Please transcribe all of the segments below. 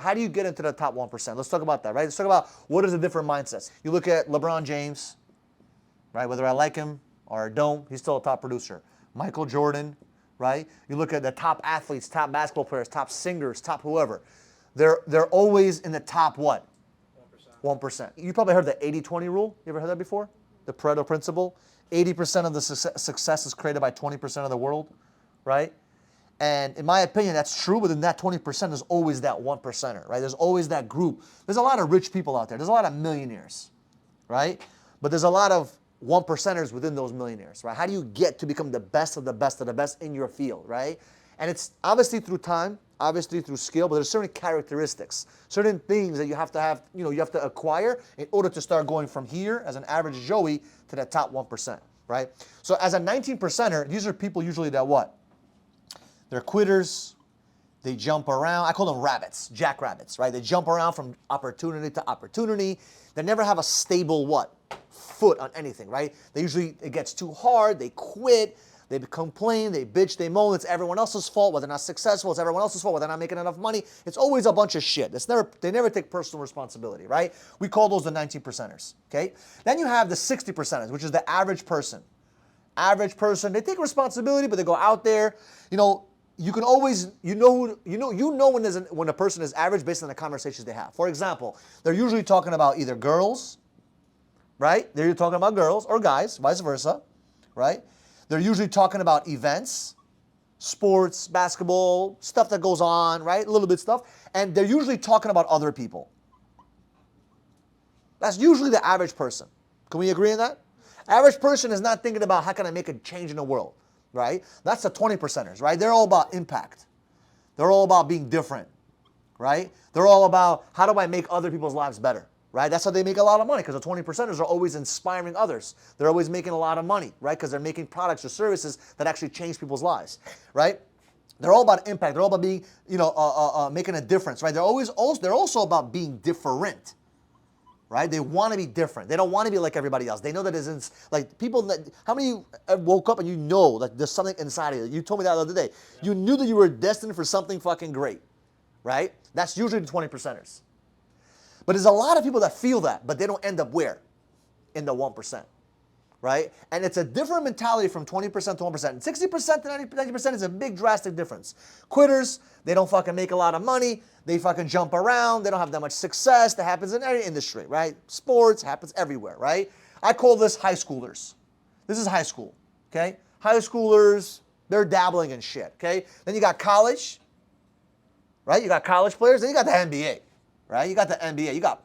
how do you get into the top 1%? Let's talk about that, right? Let's talk about what is the different mindsets. You look at LeBron James, right? Whether I like him or don't, he's still a top producer. Michael Jordan, right? You look at the top athletes, top basketball players, top singers, top whoever. They're always in the top what? 1%. You probably heard the 80-20 rule. You ever heard that before? The Pareto principle. 80% of the success is created by 20% of the world, right? And in my opinion, that's true, but in that 20%, there's always that 1%er, right? There's always that group. There's a lot of rich people out there. There's a lot of millionaires, right? But there's a lot of 1%ers within those millionaires, right? How do you get to become the best of the best of the best in your field, right? And it's obviously through time, obviously through skill, but there's certain characteristics, certain things that you have to acquire in order to start going from here as an average Joey to that top 1%, right? So as a 19%er, these are people usually that what? They're quitters. They jump around. I call them rabbits, jackrabbits, right? They jump around from opportunity to opportunity. They never have a stable what? Foot on anything, right? It gets too hard. They quit. They complain. They bitch. They moan. It's everyone else's fault. Whether they're not successful, it's everyone else's fault. Whether they're not making enough money, it's always a bunch of shit. They never take personal responsibility, right? We call those the 19%ers, okay? Then you have the 60%ers, which is the average person. Average person, they take responsibility, but they go out there, you can always, when a person is average based on the conversations they have. For example, they're usually talking about either girls, right? They're talking about girls or guys, vice versa, right? They're usually talking about events, sports, basketball, stuff that goes on, right? A little bit stuff. And they're usually talking about other people. That's usually the average person. Can we agree on that? Average person is not thinking about how can I make a change in the world. Right? That's the 20%ers, right? They're all about impact. They're all about being different, right? They're all about how do I make other people's lives better, right? That's how they make a lot of money because the 20%ers are always inspiring others. They're always making a lot of money, right? Because they're making products or services that actually change people's lives, right? They're all about impact. They're all about being, making a difference, right? They're also about being different. Right? They want to be different. They don't want to be like everybody else. They know that isn't like people that, how many woke up and you know that there's something inside of you? You told me that the other day. You knew that you were destined for something fucking great, right? That's usually the 20%ers. But there's a lot of people that feel that, but they don't end up where? In the 1%, right? And it's a different mentality from 20% to 1%. And 60% to 90% is a big drastic difference. Quitters, they don't fucking make a lot of money. They fucking jump around. They don't have that much success. That happens in every industry, right? Sports happens everywhere, right? I call this high schoolers. This is high school, okay? High schoolers, they're dabbling in shit, okay? Then you got college, right? You got college players. Then you got the NBA, right? You got the NBA. You got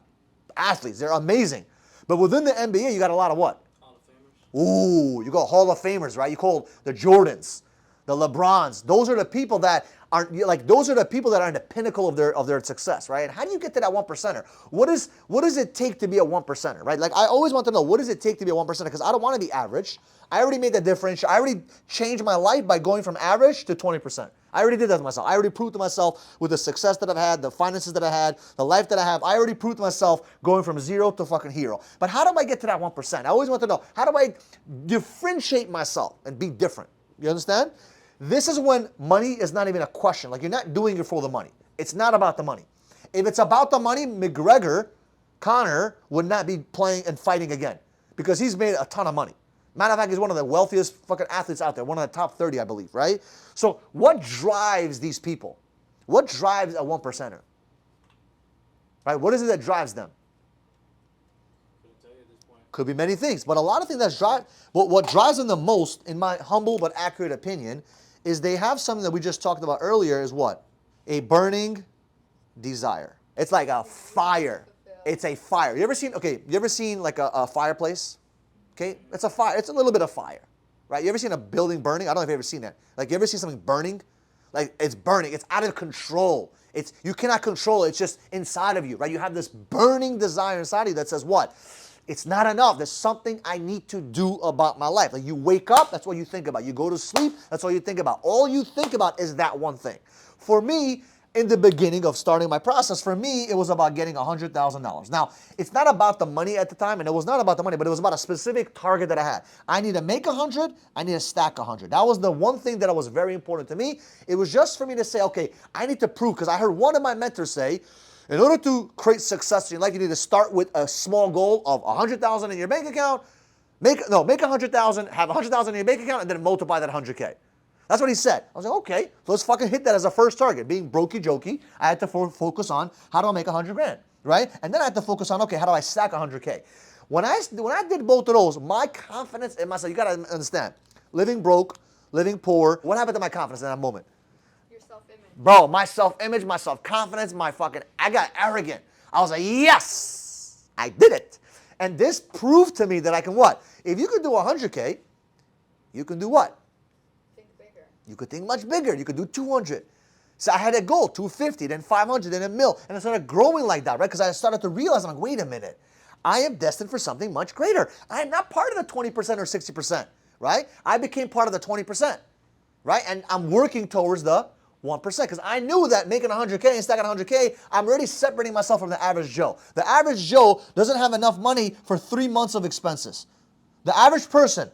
athletes. They're amazing. But within the NBA, you got a lot of what? Hall of Famers. Ooh, you got Hall of Famers, right? You call the Jordans, the LeBrons. Those are the people that are in the pinnacle of their success, right? And how do you get to that 1%er? What does it take to be a 1%er, right? Like I always want to know, what does it take to be a 1%er? Because I don't want to be average. I already made that difference. I already changed my life by going from average to 20%. I already did that to myself. I already proved to myself with the success that I've had, the finances that I had, the life that I have. I already proved to myself going from zero to fucking hero. But how do I get to that 1%? I always want to know, how do I differentiate myself and be different? You understand? This is when money is not even a question. Like, you're not doing it for the money. It's not about the money. If it's about the money, Conor would not be playing and fighting again because he's made a ton of money. Matter of fact, he's one of the wealthiest fucking athletes out there, one of the top 30, I believe, right? So what drives these people? What drives a 1%er? Right? What is it that drives them? Couldn't tell you at this point. Could be many things, but a lot of things what drives them the most, in my humble but accurate opinion, is they have something that we just talked about earlier is what? A burning desire. It's like a fire. It's a fire. You ever seen like a fireplace? Okay, it's a fire. It's a little bit of fire, right? You ever seen a building burning? I don't know if you've ever seen that. Like, you ever seen something burning? Like, it's burning. It's out of control. You cannot control it. It's just inside of you, right? You have this burning desire inside of you that says what? It's not enough. There's something I need to do about my life. Like, you wake up, that's what you think about. You go to sleep, that's all you think about. All you think about is that one thing. For me, in the beginning of starting my process, for me, it was about getting $100,000. Now, it's not about the money at the time, and it was not about the money, but it was about a specific target that I had. I need to make 100, I need to stack 100. That was the one thing that was very important to me. It was just for me to say, okay, I need to prove, because I heard one of my mentors say, In order to create success in your life, you need to start with a small goal of 100,000 in your bank account. Make 100,000, have 100,000 in your bank account, and then multiply that 100K. That's what he said. I was like, okay, let's fucking hit that as a first target. Being brokey jokey, I had to focus on how do I make 100 grand, right? And then I had to focus on, okay, how do I stack 100K? When I did both of those, my confidence in myself, you gotta understand, living broke, living poor, what happened to my confidence in that moment? Your self-image. Bro, my self-image, my self-confidence, I got arrogant. I was like, yes, I did it. And this proved to me that I can what? If you can do 100K, you can do what? Think bigger. You could think much bigger. You could do 200. So I had a goal, 250, then 500, then a mil. And I started growing like that, right? Because I started to realize, I'm like, wait a minute. I am destined for something much greater. I am not part of the 20% or 60%, right? I became part of the 20%, right? And I'm working towards the 1% because I knew that making 100K and stacking 100K, I'm already separating myself from the average Joe. The average Joe doesn't have enough money for 3 months of expenses. The average person,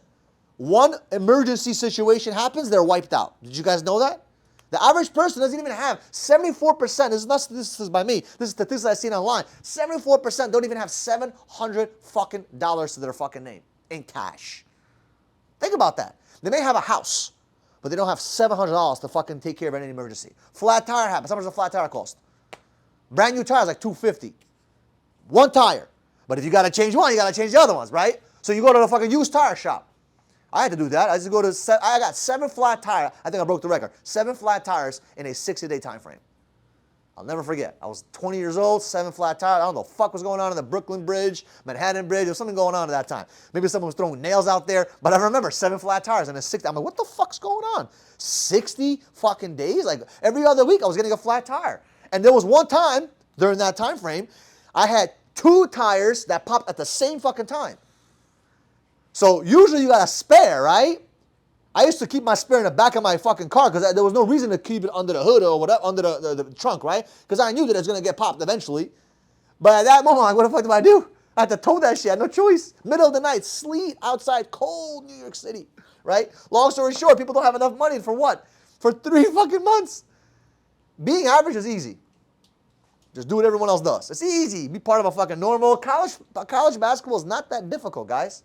one emergency situation happens, they're wiped out. Did you guys know that? The average person doesn't even have 74%. This is by me. This is statistics I've seen online. 74% don't even have $700 fucking dollars to their fucking name in cash. Think about that. They may have a house, but they don't have $700 to fucking take care of any emergency. Flat tire happens. How much does a flat tire cost? Brand new tire is like $250. One tire. But if you got to change one, you got to change the other ones, right? So you go to the fucking used tire shop. I had to do that. I got 7 flat tires. I think I broke the record. 7 flat tires in a 60-day time frame. I'll never forget. I was 20 years old, 7 flat tires. I don't know what the fuck was going on in the Brooklyn Bridge, Manhattan Bridge. There was something going on at that time. Maybe someone was throwing nails out there. But I remember 7 flat tires in a 60. I'm like, what the fuck's going on? 60 fucking days? Like every other week I was getting a flat tire. And there was one time during that time frame, I had 2 tires that popped at the same fucking time. So usually you got a spare, right? I used to keep my spare in the back of my fucking car because there was no reason to keep it under the hood or whatever, under the trunk, right? Because I knew that it was going to get popped eventually. But at that moment, like, what the fuck do I do? I had to tow that shit. I had no choice. Middle of the night, sleet outside, cold New York City, right? Long story short, people don't have enough money for what? For 3 fucking months. Being average is easy. Just do what everyone else does. It's easy. Be part of a fucking normal college basketball is not that difficult, guys.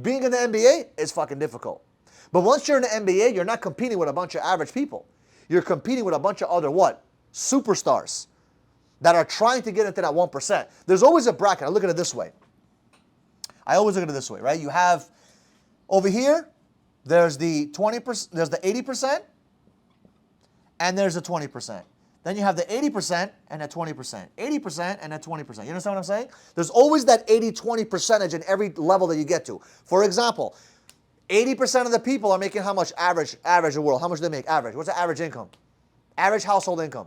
Being in the NBA is fucking difficult. But once you're in the NBA, you're not competing with a bunch of average people. You're competing with a bunch of other what? Superstars that are trying to get into that 1%. There's always a bracket. I look at it this way. I always look at it this way, right? You have over here, there's the 20%, there's the 80%, and there's the 20%. Then you have the 80% and the 20%. 80% and the 20%. You understand what I'm saying? There's always that 80-20 percentage in every level that you get to. For example, 80% of the people are making how much average in the world? How much do they make average? What's the average income? Average household income?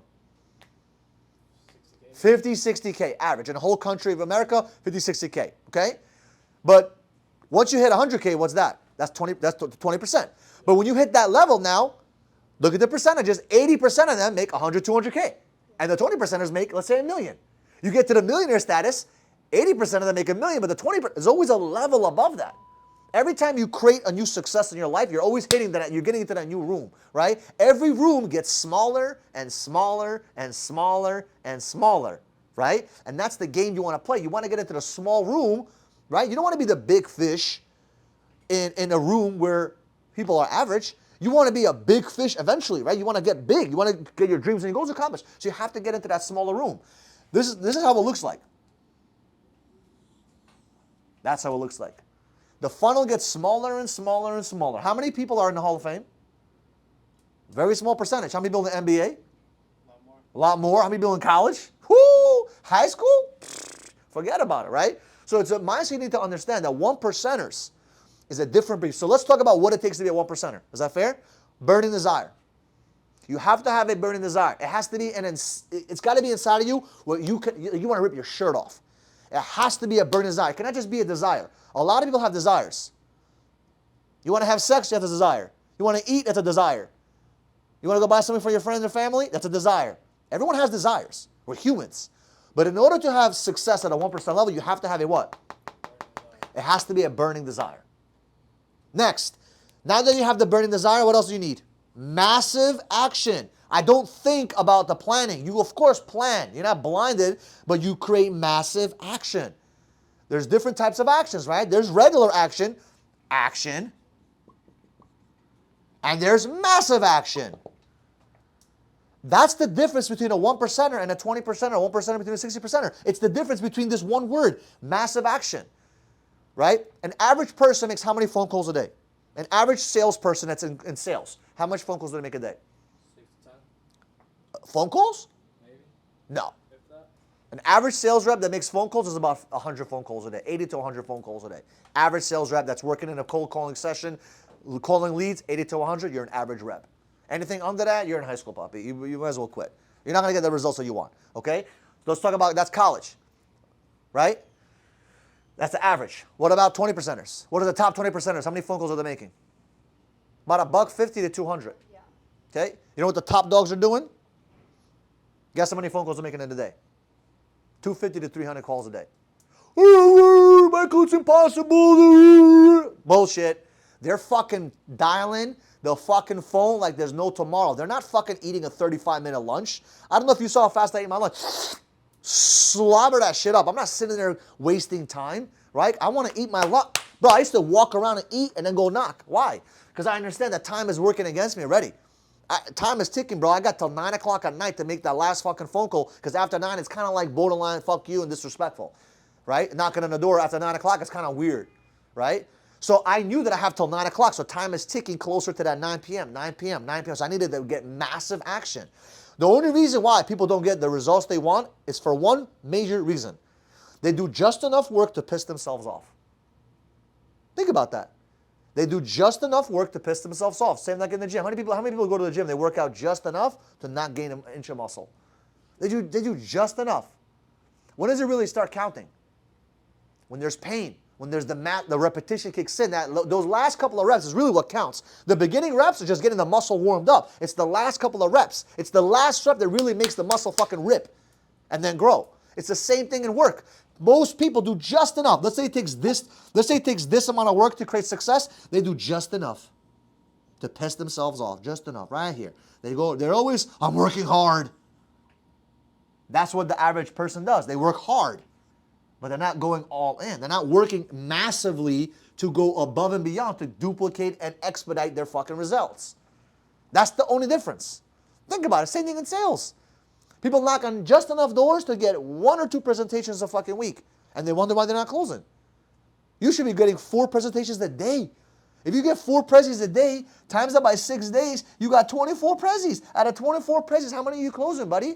50, 60K average. In the whole country of America, 50, 60K, okay? But once you hit 100K, what's that? That's 20%. But when you hit that level now, look at the percentages. 80% of them make 100, 200K. And the 20%ers make, let's say, $1 million. You get to the millionaire status, 80% of them make $1 million, but the 20%, there's always a level above that. Every time you create a new success in your life, you're always hitting that, you're getting into that new room, right? Every room gets smaller and smaller and smaller and smaller, right? And that's the game you want to play. You want to get into the small room, right? You don't want to be the big fish in a room where people are average. You want to be a big fish eventually, right? You want to get big. You want to get your dreams and your goals accomplished. So you have to get into that smaller room. This is how it looks like. That's how it looks like. The funnel gets smaller and smaller and smaller. How many people are in the Hall of Fame? Very small percentage. How many people in the NBA? A lot more. How many people in college? Whoo! High school? Forget about it, right? So it's a mindset you need to understand that 1%ers is a different breed. So let's talk about what it takes to be a 1%er. Is that fair? Burning desire. You have to have a burning desire. It has to be, it's got to be inside of you where you want to rip your shirt off. It has to be a burning desire. It cannot just be a desire. A lot of people have desires. You want to have sex, that's a desire. You want to eat, that's a desire. You want to go buy something for your friends and family, that's a desire. Everyone has desires. We're humans. But in order to have success at a 1% level, you have to have a what? It has to be a burning desire. Next, now that you have the burning desire, what else do you need? Massive action. I don't think about the planning. You, of course, plan. You're not blinded, but you create massive action. There's different types of actions, right? There's regular action, and there's massive action. That's the difference between a 1%er and a 20%er, 1% between a 60%er. It's the difference between this one word, massive action, right? An average person makes how many phone calls a day? An average salesperson that's in sales, how much phone calls do they make a day? 6 to 10, Phone calls? maybe, No. if that. An average sales rep that makes phone calls is about 100 phone calls a day, 80 to 100 phone calls a day. Average sales rep that's working in a cold calling session, calling leads, 80 to 100, you're an average rep. Anything under that, you're in high school, puppy. You might as well quit. You're not going to get the results that you want, okay? Let's talk about, that's college, right? That's the average. What about 20%ers? What are the top 20%ers? How many phone calls are they making? About $150 to 200. Yeah. Okay? You know what the top dogs are doing? Guess how many phone calls they're making in a day? 250 to 300 calls a day. Michael, it's impossible. Bullshit. They're fucking dialing the fucking phone like there's no tomorrow. They're not fucking eating a 35-minute lunch. I don't know if you saw how fast I ate my lunch. Slobber that shit up. I'm not sitting there wasting time, right? I want to eat my lunch. Bro, I used to walk around and eat and then go knock. Why? Because I understand that time is working against me already. Time is ticking, bro. I got till 9 o'clock at night to make that last fucking phone call, because after 9, it's kind of like borderline fuck you and disrespectful, right? Knocking on the door after 9 o'clock is kind of weird, right? So I knew that I have till 9 o'clock, so time is ticking closer to that 9 p.m., 9 p.m., 9 p.m. So I needed to get massive action. The only reason why people don't get the results they want is for one major reason. They do just enough work to piss themselves off. Think about that. They do just enough work to piss themselves off. Same like in the gym. How many people go to the gym? They work out just enough to not gain an inch of muscle. They do just enough. When does it really start counting? When there's pain. When there's the repetition kicks in, those last couple of reps is really what counts. The beginning reps are just getting the muscle warmed up. It's the last couple of reps. It's the last rep that really makes the muscle fucking rip and then grow. It's the same thing in work. Most people do just enough. Let's say it takes this amount of work to create success. They do just enough to piss themselves off. Just enough, right here. They're always, I'm working hard. That's what the average person does. They work hard. But they're not going all in. They're not working massively to go above and beyond to duplicate and expedite their fucking results. That's the only difference. Think about it. Same thing in sales. People knock on just enough doors to get 1 or 2 presentations a fucking week. And they wonder why they're not closing. You should be getting 4 presentations a day. If you get 4 prezzies a day, times that by 6 days, you got 24 prezzies. Out of 24 prezzies, how many are you closing, buddy?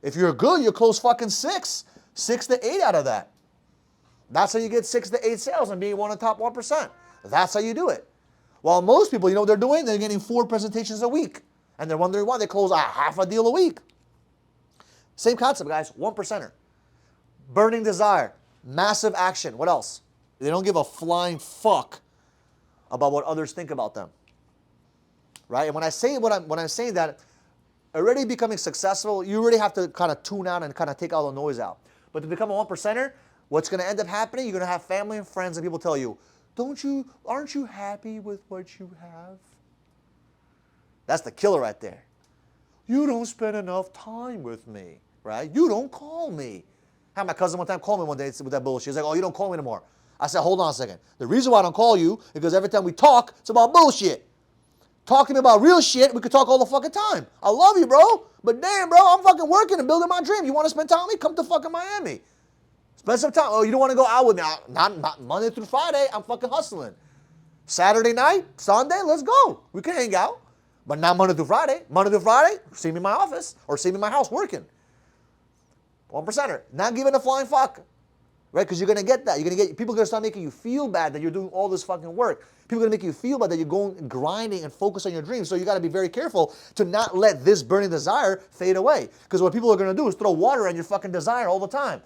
If you're good, you close fucking 6. 6 to 8 out of that. That's how you get 6 to 8 sales and being one of the top 1%. That's how you do it. While most people, you know what they're doing? They're getting 4 presentations a week. And they're wondering why they close a half a deal a week. Same concept, guys. 1%er. Burning desire. Massive action. What else? They don't give a flying fuck about what others think about them. Right? And when I'm saying that, already becoming successful, you already have to kind of tune out and kind of take all the noise out. But to become a 1%er, what's going to end up happening? You're going to have family and friends and people tell you, aren't you happy with what you have? That's the killer right there. You don't spend enough time with me, right? You don't call me. I had my cousin one time call me one day with that bullshit. He's like, oh, you don't call me anymore. I said, hold on a second. The reason why I don't call you is because every time we talk, it's about bullshit. Talk to me about real shit, we could talk all the fucking time. I love you, bro. But damn, bro, I'm fucking working and building my dream. You want to spend time with me? Come to fucking Miami. Spend some time. Oh, you don't want to go out with me? Not Monday through Friday. I'm fucking hustling. Saturday night, Sunday, let's go. We can hang out. But not Monday through Friday. Monday through Friday, see me in my office or see me in my house working. 1%er. Not giving a flying fuck. Right? Because you're going to get that. People are going to start making you feel bad that you're doing all this fucking work. People are going to make you feel bad that you're going grinding and focus on your dreams. So you got to be very careful to not let this burning desire fade away. Because what people are going to do is throw water on your fucking desire all the time.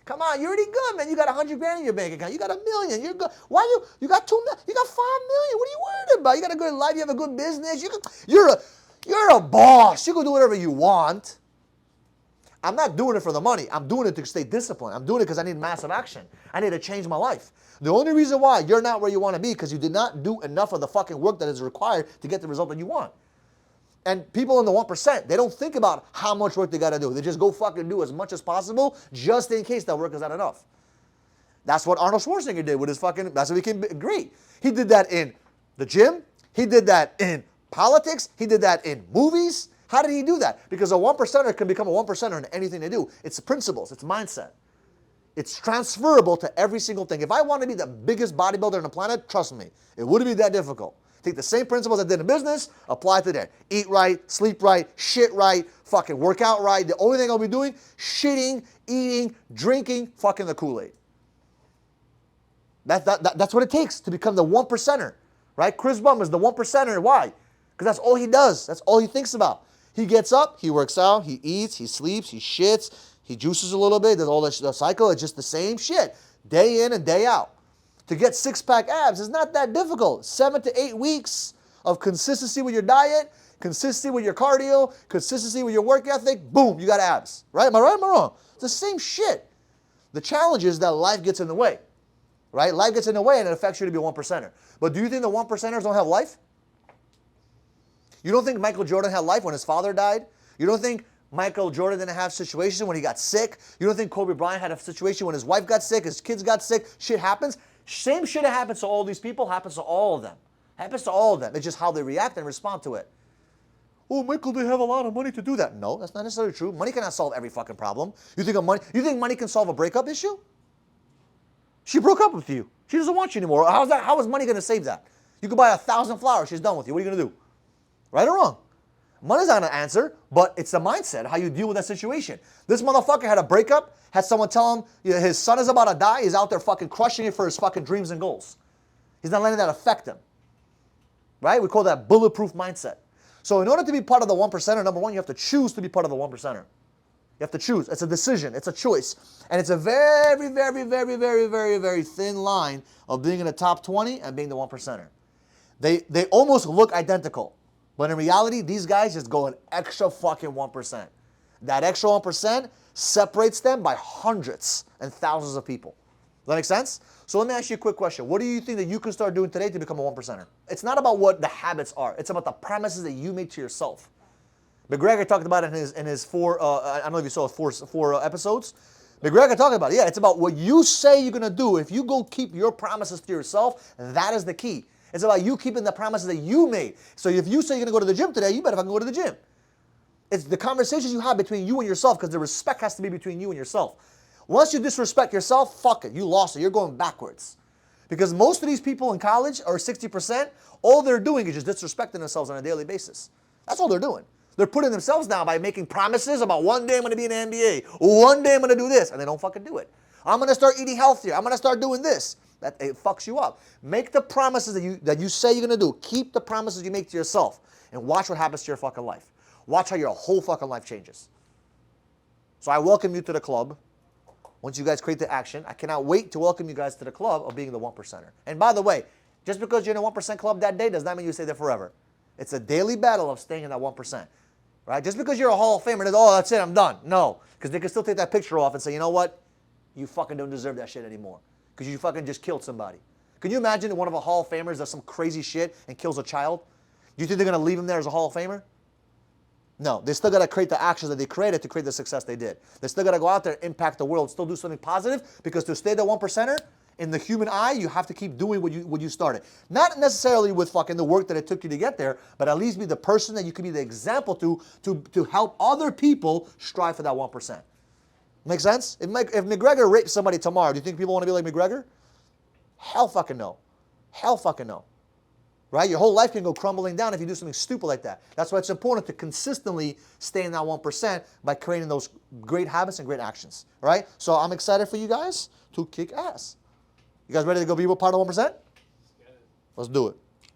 Come on, you're already good, man. You got 100 grand in your bank account. You got $1 million. You're good. Why you got 2 million? You got 5 million. What are you worried about? You got a good life. You have a good business. You're a boss. You can do whatever you want. I'm not doing it for the money. I'm doing it to stay disciplined. I'm doing it because I need massive action. I need to change my life. The only reason why you're not where you want to be because you did not do enough of the fucking work that is required to get the result that you want. And people in the 1%, they don't think about how much work they got to do. They just go fucking do as much as possible just in case that work is not enough. That's what Arnold Schwarzenegger did with his fucking, that's what he became great. He did that in the gym. He did that in politics. He did that in movies. How did he do that? Because a 1%er can become a 1%er in anything they do. It's the principles. It's mindset. It's transferable to every single thing. If I want to be the biggest bodybuilder on the planet, trust me, it wouldn't be that difficult. Take the same principles I did in business, apply to that. Eat right, sleep right, shit right, fucking work out right. The only thing I'll be doing, shitting, eating, drinking, fucking the Kool-Aid. That's what it takes to become the 1%er, right? Chris Bum is the 1%er. Why? Because that's all he does. That's all he thinks about. He gets up, he works out, he eats, he sleeps, he shits, he juices a little bit, does all the cycle. It's just the same shit, day in and day out. To get six-pack abs is not that difficult. 7 to 8 weeks of consistency with your diet, consistency with your cardio, consistency with your work ethic, boom, you got abs. Right? Am I right or am I wrong? It's the same shit. The challenge is that life gets in the way. Right? Life gets in the way and it affects you to be a 1%er. But do you think the 1%ers don't have life? You don't think Michael Jordan had life when his father died? You don't think Michael Jordan didn't have situations when he got sick? You don't think Kobe Bryant had a situation when his wife got sick, his kids got sick? Shit happens. Same shit that happens to all these people happens to all of them. Happens to all of them. It's just how they react and respond to it. Oh, Michael, they have a lot of money to do that. No, that's not necessarily true. Money cannot solve every fucking problem. You think money can solve a breakup issue? She broke up with you. She doesn't want you anymore. How is money going to save that? You could buy 1,000 flowers. She's done with you. What are you going to do? Right or wrong? Money's not an answer, but it's the mindset, how you deal with that situation. This motherfucker had a breakup, had someone tell him his son is about to die. He's out there fucking crushing it for his fucking dreams and goals. He's not letting that affect him. Right? We call that bulletproof mindset. So in order to be part of the 1%er, number one, you have to choose to be part of the 1%er. You have to choose. It's a decision. It's a choice. And it's a very, very, very, very, very, very thin line of being in the top 20 and being the 1%er. They almost look identical. But in reality, these guys just go an extra fucking 1%. That extra 1% separates them by hundreds and thousands of people. Does that make sense? So let me ask you a quick question. What do you think that you can start doing today to become a 1%er? It's not about what the habits are. It's about the promises that you make to yourself. McGregor talked about it in his I don't know if you saw four episodes. McGregor talked about it. Yeah, it's about what you say you're going to do. If you go keep your promises to yourself, that is the key. It's about you keeping the promises that you made. So if you say you're going to go to the gym today, you better fucking go to the gym. It's the conversations you have between you and yourself, because the respect has to be between you and yourself. Once you disrespect yourself, fuck it. You lost it. You're going backwards. Because most of these people in college, or 60%, all they're doing is just disrespecting themselves on a daily basis. That's all they're doing. They're putting themselves down by making promises about one day I'm going to be in the NBA. One day I'm going to do this. And they don't fucking do it. I'm going to start eating healthier. I'm going to start doing this. It fucks you up. Make the promises that you say you're going to do. Keep the promises you make to yourself. And watch what happens to your fucking life. Watch how your whole fucking life changes. So I welcome you to the club. Once you guys create the action, I cannot wait to welcome you guys to the club of being the 1%er. And by the way, just because you're in a 1% club that day does not mean you stay there forever. It's a daily battle of staying in that 1%. Right? Just because you're a Hall of Famer, that's it, I'm done. No. Because they can still take that picture off and say, you know what? You fucking don't deserve that shit anymore. Because you fucking just killed somebody. Can you imagine if one of a Hall of Famers does some crazy shit and kills a child? Do you think they're going to leave him there as a Hall of Famer? No. They still got to create the actions that they created to create the success they did. They still got to go out there, impact the world, still do something positive, because to stay the 1%er, in the human eye, you have to keep doing what you started. Not necessarily with fucking the work that it took you to get there, but at least be the person that you can be the example to help other people strive for that 1%. Make sense? If McGregor raped somebody tomorrow, do you think people want to be like McGregor? Hell fucking no. Hell fucking no. Right? Your whole life can go crumbling down if you do something stupid like that. That's why it's important to consistently stay in that 1% by creating those great habits and great actions. Right? So I'm excited for you guys to kick ass. You guys ready to go be part of 1%? Let's do it.